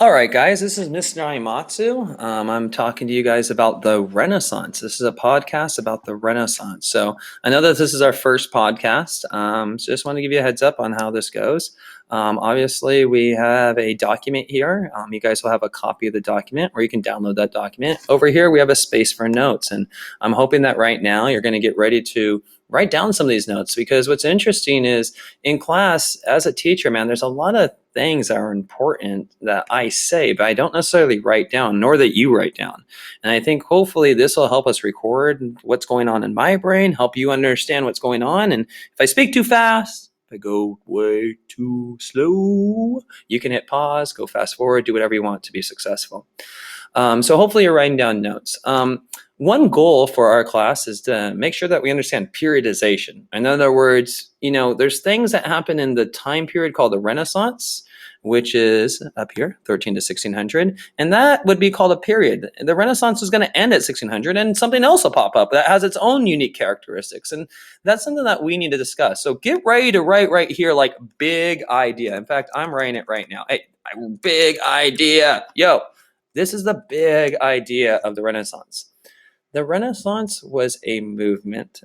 All right, guys, this is Mr. Aimatsu. I'm talking to you guys about the Renaissance. This is a podcast about the Renaissance. So I know that this is our first podcast. So just want to give you a heads up on how this goes. Obviously, we have a document here. You guys will have a copy of the document, or you can download that document. Over here, we have a space for notes. And I'm hoping that right now you're going to get ready to write down some of these notes, because what's interesting is in class, as a teacher, man, there's a lot of things that are important that I say, but I don't necessarily write down, nor that you write down. And I think hopefully this will help us record what's going on in my brain, help you understand what's going on. And if I speak too fast, if I go way too slow, you can hit pause, go fast forward, do whatever you want to be successful. So hopefully you're writing down notes. One goal for our class is to make sure that we understand periodization. In other words, there's things that happen in the time period called the Renaissance, which is up here, 13 to 1600, and that would be called a period. The Renaissance is going to end at 1600, and something else will pop up that has its own unique characteristics, and that's something that we need to discuss. So get ready to write right here, like big idea. In fact, I'm writing it right now. Hey, big idea. Yo, this is the big idea of the Renaissance. The Renaissance was a movement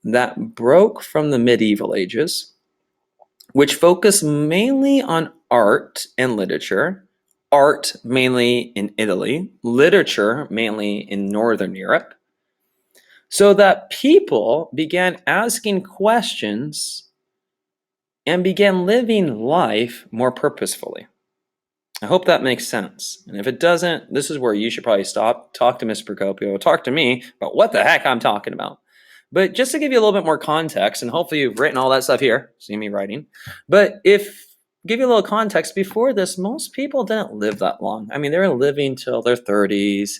that broke from the medieval ages, which focused mainly on art and literature. Art mainly in Italy, literature mainly in Northern Europe, so that people began asking questions and began living life more purposefully. I hope that makes sense. And if it doesn't, this is where you should probably stop, talk to Ms. Procopio, talk to me about what the heck I'm talking about. But just to give you a little bit more context, and hopefully you've written all that stuff here, see me writing. But give you a little context, before this, most people didn't live that long. I mean, they were living till their 30s.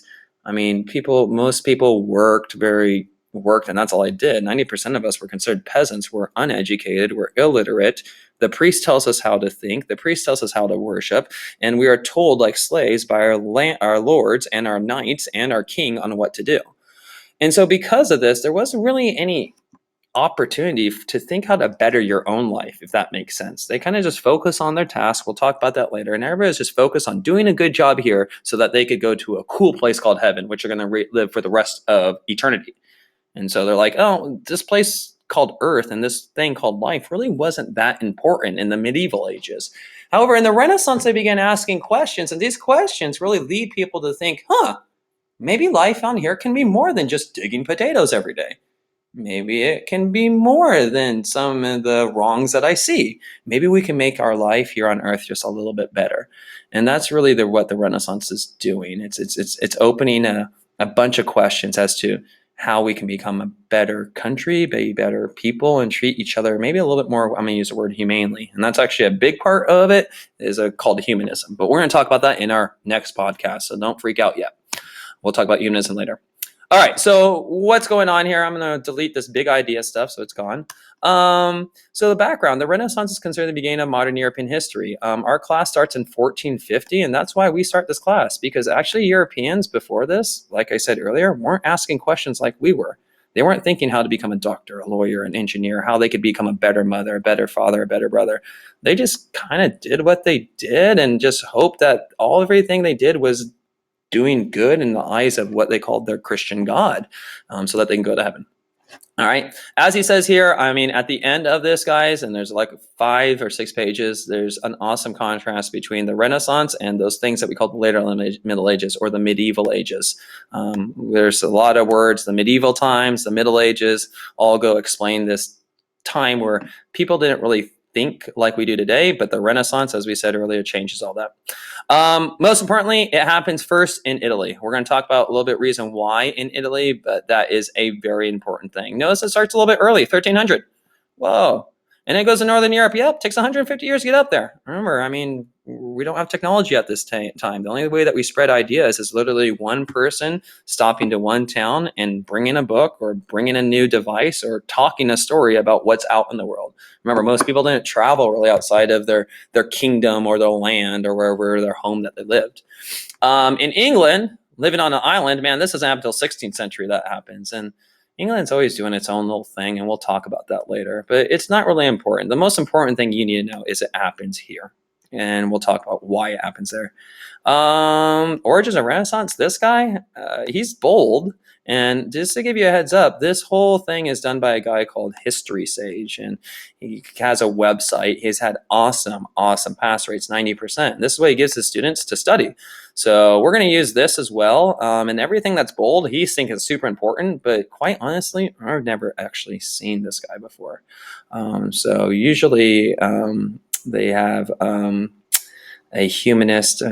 I mean, most people worked, and that's all I did. 90% of us were considered peasants. We're uneducated, we're illiterate. The priest tells us how to think. The priest tells us how to worship. And we are told like slaves by our lords and our knights and our king on what to do. And so because of this, there wasn't really any opportunity to think how to better your own life, if that makes sense. They kind of just focus on their task. We'll talk about that later. And everybody's just focused on doing a good job here so that they could go to a cool place called heaven, which are going to live for the rest of eternity. And so they're like, oh, this place called Earth and this thing called life really wasn't that important in the medieval ages. However, in the Renaissance, they began asking questions, and these questions really lead people to think, maybe life on here can be more than just digging potatoes every day. Maybe it can be more than some of the wrongs that I see. Maybe we can make our life here on Earth just a little bit better. And that's really what the Renaissance is doing. It's opening a bunch of questions as to how we can become a better country, be better people, and treat each other maybe a little bit more, I'm going to use the word humanely. And that's actually a big part of it, is called humanism. But we're going to talk about that in our next podcast, so don't freak out yet. We'll talk about humanism later. All right, so what's going on here? I'm going to delete this big idea stuff, so it's gone. So the background, the Renaissance is considered the beginning of modern European history. Our class starts in 1450, and that's why we start this class, because actually Europeans before this, like I said earlier, weren't asking questions like we were. They weren't thinking how to become a doctor, a lawyer, an engineer, how they could become a better mother, a better father, a better brother. They just kind of did what they did and just hoped that everything they did was doing good in the eyes of what they called their Christian God, so that they can go to heaven. All right. As he says here, I mean, at the end of this, guys, and there's like 5 or 6 pages, there's an awesome contrast between the Renaissance and those things that we call the later Middle Ages or the medieval ages. There's a lot of words, the medieval times, the Middle Ages, all go explain this time where people didn't really think like we do today, but the Renaissance, as we said earlier, changes all that. Most importantly, it happens first in Italy. We're going to talk about a little bit reason why in Italy, but that is a very important thing. Notice it starts a little bit early, 1300. Whoa. And it goes to Northern Europe. Yep, takes 150 years to get up there. Remember, I mean, we don't have technology at this time. The only way that we spread ideas is literally one person stopping to one town and bringing a book or bringing a new device or talking a story about what's out in the world. Remember, most people didn't travel really outside of their kingdom or their land or wherever their home that they lived. In England, living on an island, man, this doesn't happen until 16th century that happens. And England's always doing its own little thing, and we'll talk about that later. But it's not really important. The most important thing you need to know is it happens here. and we'll talk about why it happens there. Origins of Renaissance. This guy, he's bold. And just to give you a heads up, this whole thing is done by a guy called History Sage, and he has a website. He's had awesome pass rates, 90%. This is what he gives his students to study. So we're going to use this as well. And everything that's bold, he thinks is super important. But quite honestly, I've never actually seen this guy before. So usually they have a humanist.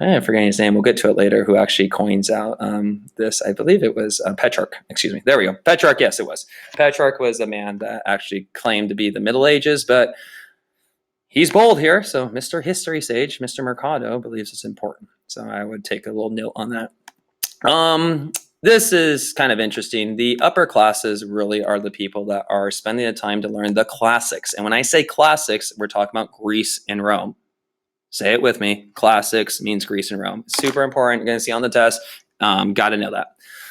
I'm forgetting his name. We'll get to it later. Who actually coins out this? I believe it was Petrarch. Excuse me. There we go. Petrarch. Yes, it was. Petrarch was a man that actually claimed to be the Middle Ages, but he's bold here. So Mr. History Sage, Mr. Mercado, believes it's important. So I would take a little note on that. This is kind of interesting. The upper classes really are the people that are spending the time to learn the classics. And when I say classics, we're talking about Greece and Rome. Say it with me. Classics means Greece and Rome. Super important. You're going to see on the test. Got to know that.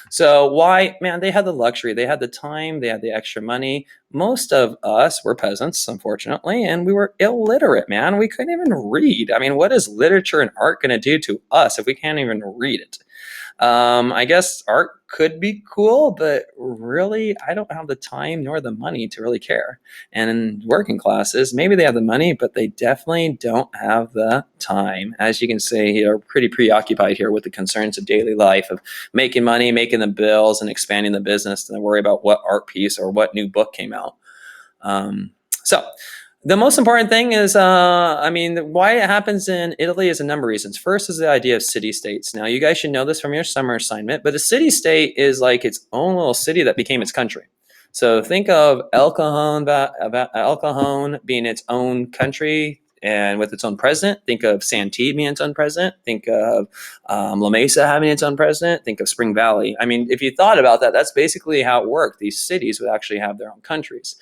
So why? Man, they had the luxury. They had the time. They had the extra money. Most of us were peasants, unfortunately, and we were illiterate, man. We couldn't even read. I mean, what is literature and art going to do to us if we can't even read it? I guess art could be cool, but really, I don't have the time nor the money to really care. And in working classes, maybe they have the money, but they definitely don't have the time. As you can see, they're pretty preoccupied here with the concerns of daily life, of making money, making the bills, and expanding the business, and worry about what art piece or what new book came out. So the most important thing is, why it happens in Italy is a number of reasons. First is the idea of city-states. Now, you guys should know this from your summer assignment, but a city-state is like its own little city that became its country. So think of El Cajon being its own country and with its own president. Think of Santee being its own president. Think of La Mesa having its own president. Think of Spring Valley. I mean, if you thought about that, that's basically how it worked. These cities would actually have their own countries.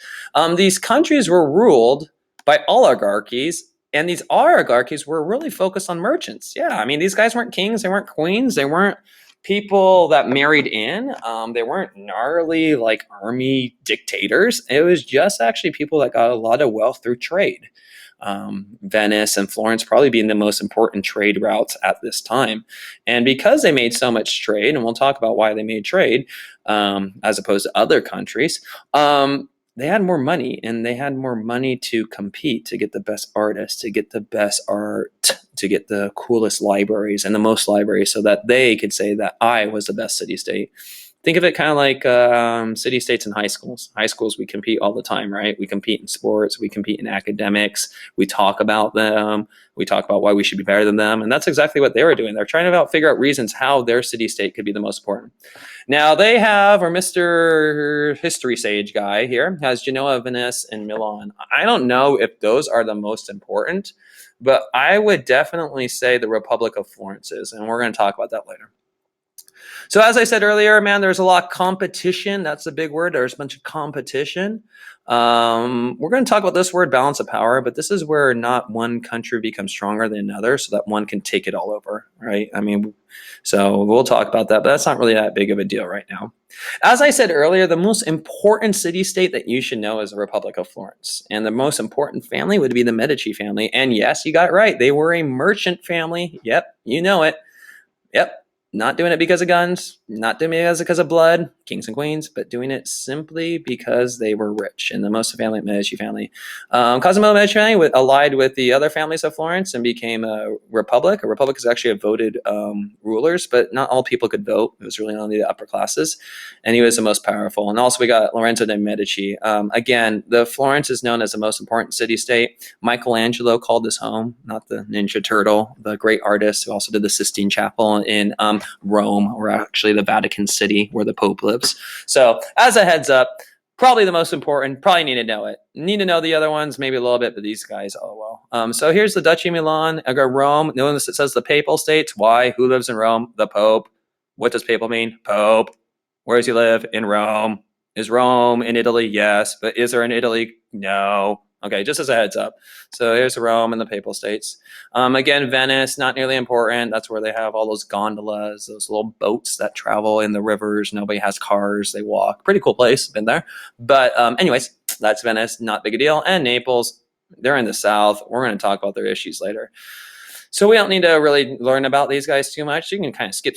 These countries were ruled by oligarchies, and these oligarchies were really focused on merchants. Yeah, I mean, these guys weren't kings. They weren't queens. They weren't people that married in. They weren't gnarly like army dictators. It was just actually people that got a lot of wealth through trade. Venice and Florence probably being the most important trade routes at this time. And because they made so much trade, and we'll talk about why they made trade as opposed to other countries, they had more money, and they had more money to compete, to get the best artists, to get the best art, to get the coolest libraries and the most libraries, so that they could say that I was the best city-state. Think of it kind of like city-states and high schools. High schools, we compete all the time, right? We compete in sports. We compete in academics. We talk about them. We talk about why we should be better than them. And that's exactly what they were doing. They're trying to figure out reasons how their city-state could be the most important. Now, they have, or Mr. History Sage guy here, has Genoa, Venice, and Milan. I don't know if those are the most important, but I would definitely say the Republic of Florence is. And we're going to talk about that later. So as I said earlier, man, there's a lot of competition. That's the big word. There's a bunch of competition. We're going to talk about this word, balance of power, but this is where not one country becomes stronger than another so that one can take it all over, right? I mean, so we'll talk about that, but that's not really that big of a deal right now. As I said earlier, the most important city-state that you should know is the Republic of Florence. And the most important family would be the Medici family. And yes, you got it right. They were a merchant family. Yep, you know it. Yep. Not doing it because of guns, not doing it because of blood, kings and queens, but doing it simply because they were rich. And the most family, Medici family. Cosimo Medici family allied with the other families of Florence and became a republic. A republic is actually a voted rulers, but not all people could vote. It was really only the upper classes. And he was the most powerful. And also we got Lorenzo de Medici. Again, the Florence is known as the most important city-state. Michelangelo called this home, not the Ninja Turtle, the great artist who also did the Sistine Chapel in Rome, or actually the Vatican City where the Pope lives. So as a heads up, probably the most important, probably need to know it. Need to know the other ones, maybe a little bit, but these guys, oh well. So here's the Duchy of Milan. I got Rome. Notice it says the Papal States. Why? Who lives in Rome? The Pope. What does Papal mean? Pope. Where does he live? In Rome. Is Rome in Italy? Yes. But is there in Italy? No. Okay, just as a heads up. So here's Rome and the Papal States. Again, Venice, not nearly important. That's where they have all those gondolas, those little boats that travel in the rivers. Nobody has cars. They walk. Pretty cool place. Been there. But anyways, that's Venice. Not big a deal. And Naples. They're in the South. We're going to talk about their issues later. So we don't need to really learn about these guys too much. You can kind of skip.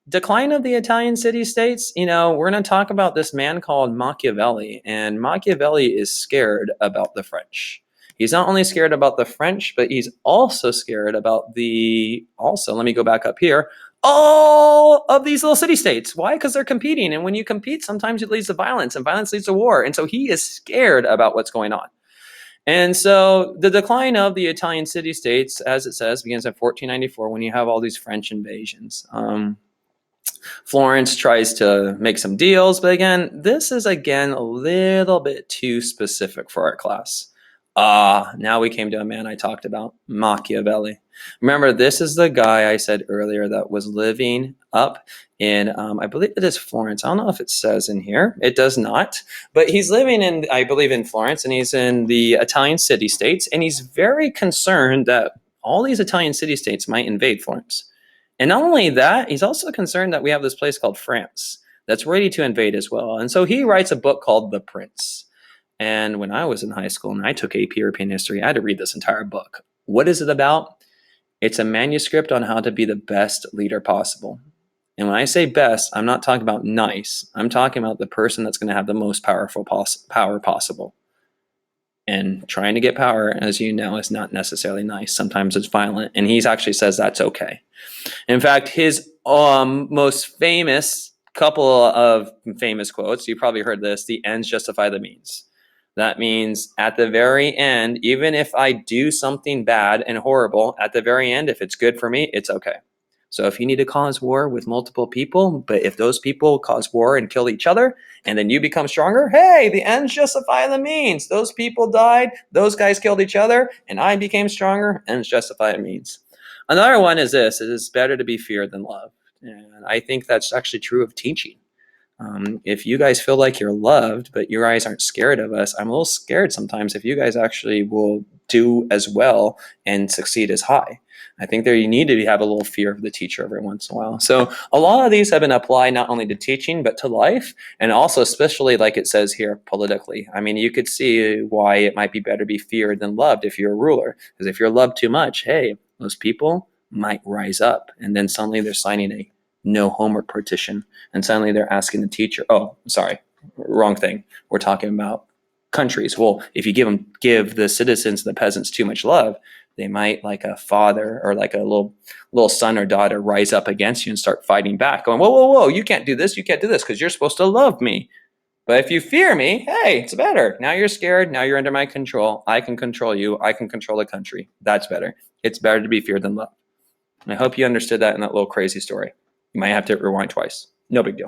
Decline of the Italian city-states. We're going to talk about this man called Machiavelli, and Machiavelli is scared about the French. He's not only scared about the French, but he's also scared about let me go back up here, all of these little city-states. Why? Because they're competing, and when you compete, sometimes it leads to violence, and violence leads to war, and so he is scared about what's going on. And so the decline of the Italian city-states, as it says, begins in 1494 when you have all these French invasions. Florence tries to make some deals, but again, this is a little bit too specific for our class. Now we came to a man I talked about, Machiavelli. Remember, this is the guy I said earlier that was living up in, I believe it is Florence. I don't know if it says in here. It does not. But he's living in, I believe, in Florence, and he's in the Italian city-states, and he's very concerned that all these Italian city-states might invade Florence. And not only that, he's also concerned that we have this place called France that's ready to invade as well. And so he writes a book called The Prince. And when I was in high school and I took AP European history, I had to read this entire book. What is it about? It's a manuscript on how to be the best leader possible. And when I say best, I'm not talking about nice. I'm talking about the person that's going to have the most power possible. And trying to get power, as you know, is not necessarily nice. Sometimes it's violent. And he actually says that's okay. In fact, his most famous couple of famous quotes, you probably heard this, the ends justify the means. That means at the very end, even if I do something bad and horrible, at the very end, if it's good for me, it's okay. So if you need to cause war with multiple people, but if those people cause war and kill each other, and then you become stronger, hey, the ends justify the means. Those people died, those guys killed each other, and I became stronger, ends justify the means. Another one is this: it is better to be feared than loved. And I think that's actually true of teaching. If you guys feel like you're loved, but you guys aren't scared of us, I'm a little scared sometimes if you guys actually will do as well and succeed as high. I think there you need to have a little fear of the teacher every once in a while. So a lot of these have been applied not only to teaching, but to life, and also especially like it says here, politically. I mean, you could see why it might be better to be feared than loved if you're a ruler. Because if you're loved too much, hey, those people might rise up, and then suddenly they're signing a no homework petition, and suddenly they're asking the teacher, oh, sorry, wrong thing. We're talking about countries. Well, if you give the citizens, the peasants too much love, they might, like a father or like a little son or daughter, rise up against you and start fighting back, going, whoa, you can't do this because you're supposed to love me. But if you fear me, hey, it's better. Now you're scared. Now you're under my control. I can control you. I can control the country. That's better. It's better to be feared than loved. And I hope you understood that in that little crazy story. You might have to rewind twice. No big deal.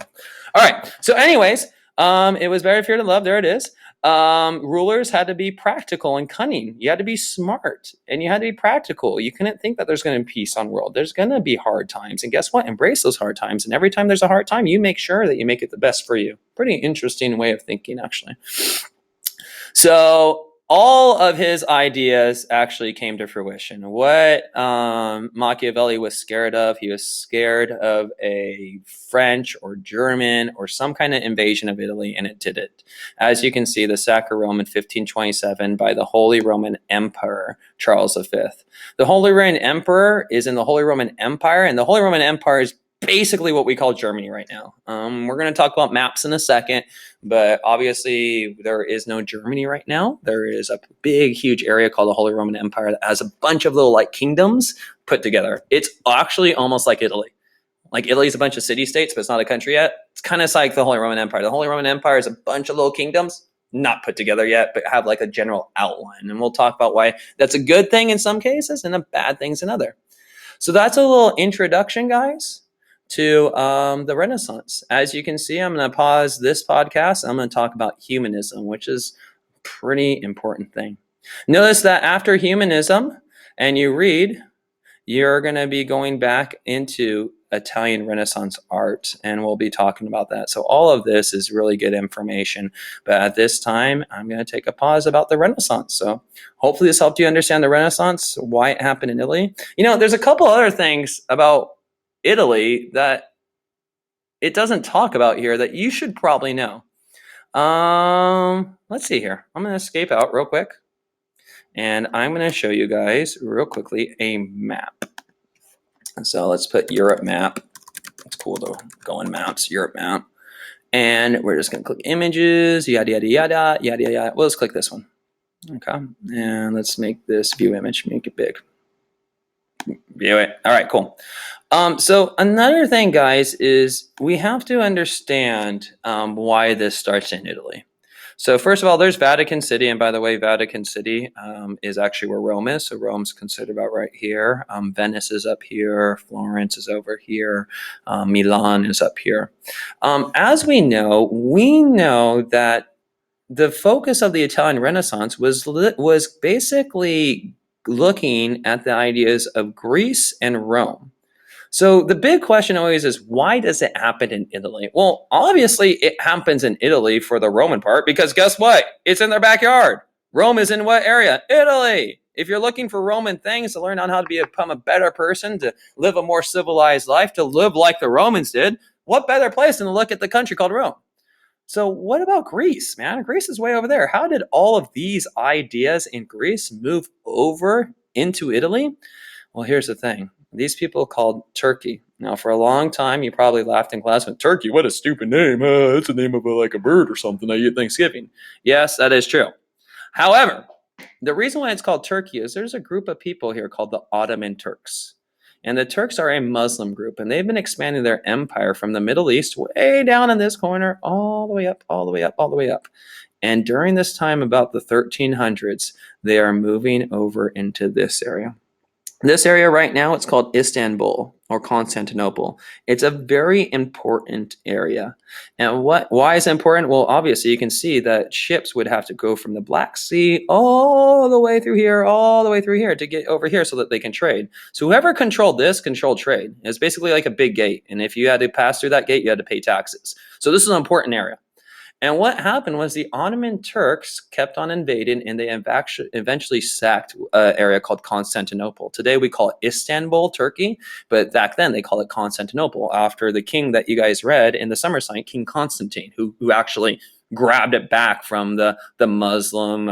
All right. So anyways, it was better feared than loved. There it is. Rulers had to be practical and cunning. You had to be smart, and you had to be practical. You couldn't think that there's going to be peace on world. There's going to be hard times. And guess what? Embrace those hard times. And every time there's a hard time, you make sure that you make it the best for you. Pretty interesting way of thinking, actually. So all of his ideas actually came to fruition. What Machiavelli was scared of, he was scared of a French or German or some kind of invasion of Italy, and it did it. As you can see, the sack of Rome in 1527 by the Holy Roman Emperor Charles V. The Holy Roman Emperor is in the Holy Roman Empire, and the Holy Roman Empire is basically what we call Germany right now. We're going to talk about maps in a second, but obviously there is no Germany right now. There is a big, huge area called the Holy Roman Empire that has a bunch of little like kingdoms put together. It's actually almost like Italy. Like Italy's a bunch of city-states, but it's not a country yet. It's kind of like the Holy Roman Empire. The Holy Roman Empire is a bunch of little kingdoms, not put together yet, but have like a general outline. And we'll talk about why that's a good thing in some cases and a bad things in other. So that's a little introduction, guys, to the Renaissance. As you can see, I'm going to pause this podcast. I'm going to talk about humanism, which is a pretty important thing. Notice that after humanism, and you read, you're going to be going back into Italian Renaissance art, and we'll be talking about that. So all of this is really good information. But at this time, I'm going to take a pause about the Renaissance. So hopefully this helped you understand the Renaissance, why it happened in Italy. You know, there's a couple other things about Italy that it doesn't talk about here that you should probably know. Let's see here. I'm going to escape out real quick. And I'm going to show you guys real quickly a map. So let's put Europe map. It's cool to go in maps, Europe map. And we're just going to click images, yada, yada, yada, yada, yada. Well, let's click this one. Okay. And let's make this view image, make it big. View it. All right, cool. So another thing, guys, is we have to understand why this starts in Italy. So first of all, there's Vatican City, and by the way, Vatican City is actually where Rome is. So Rome's considered about right here. Venice is up here. Florence is over here. Milan is up here. As we know that the focus of the Italian Renaissance was basically looking at the ideas of Greece and Rome. So the big question always is, why does it happen in Italy? Well, obviously it happens in Italy for the Roman part, because guess what? It's in their backyard. Rome is in what area? Italy. If you're looking for Roman things to learn on how to become a better person, to live a more civilized life, to live like the Romans did, what better place than to look at the country called Rome? So what about Greece, man? Greece is way over there. How did all of these ideas in Greece move over into Italy? Well, here's the thing. These people called Turkey. Now, for a long time, you probably laughed in class when Turkey, what a stupid name. It's the name of like a bird or something I eat at Thanksgiving. Yes, that is true. However, the reason why it's called Turkey is there's a group of people here called the Ottoman Turks. And the Turks are a Muslim group, and they've been expanding their empire from the Middle East way down in this corner, all the way up, all the way up, all the way up. And during this time, about the 1300s, they are moving over into this area. This area right now, it's called Istanbul or Constantinople. It's a very important area. And why is it important? Well, obviously you can see that ships would have to go from the Black Sea all the way through here, to get over here so that they can trade. So whoever controlled this controlled trade. It's basically like a big gate. And if you had to pass through that gate, you had to pay taxes. So this is an important area. And what happened was the Ottoman Turks kept on invading, and they eventually sacked an area called Constantinople. Today we call it Istanbul, Turkey, but back then they called it Constantinople after the king that you guys read in the summer sign, King Constantine, who actually grabbed it back from the Muslim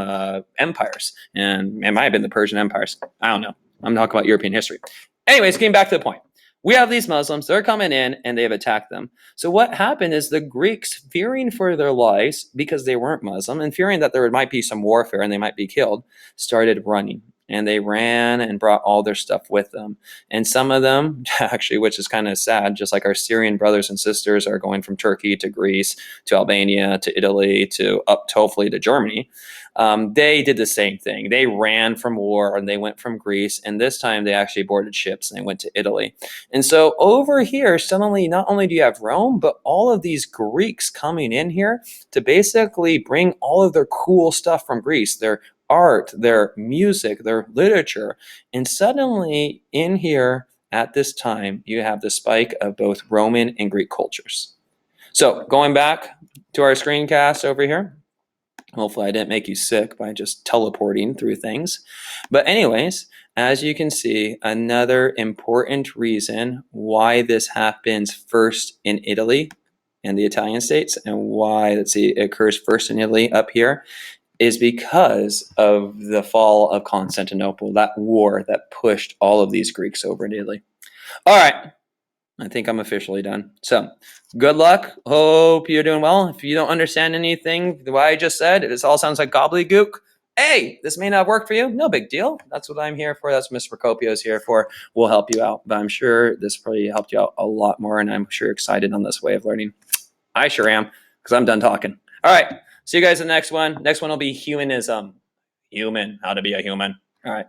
empires. And it might have been the Persian empires. I don't know. I'm talking about European history. Anyways, getting back to the point. We have these Muslims, they're coming in and they've attacked them. So what happened is the Greeks, fearing for their lives because they weren't Muslim and fearing that there might be some warfare and they might be killed, started running. And they ran and brought all their stuff with them. And some of them, actually, which is kind of sad, just like our Syrian brothers and sisters are going from Turkey to Greece to Albania to Italy to up to hopefully to Germany. They did the same thing. They ran from war and they went from Greece. And this time they actually boarded ships and they went to Italy. And so over here, suddenly, not only do you have Rome, but all of these Greeks coming in here to basically bring all of their cool stuff from Greece, their art, their music, their literature. And suddenly in here at this time, you have the spike of both Roman and Greek cultures. So going back to our screencast over here, hopefully I didn't make you sick by just teleporting through things. But anyways, as you can see, another important reason why this happens first in Italy and the Italian states, and why, let's see, it occurs first in Italy up here, is because of the fall of Constantinople, that war that pushed all of these Greeks over in Italy. All right, I think I'm officially done. So good luck. Hope you're doing well. If you don't understand anything what I just said, if this all sounds like gobbledygook, hey, this may not work for you. No big deal. That's what I'm here for. That's what Mr. Procopio is here for. We'll help you out. But I'm sure this probably helped you out a lot more, and I'm sure you're excited on this way of learning. I sure am, because I'm done talking. All right. See you guys in the next one. Next one will be humanism. Human, how to be a human. All right.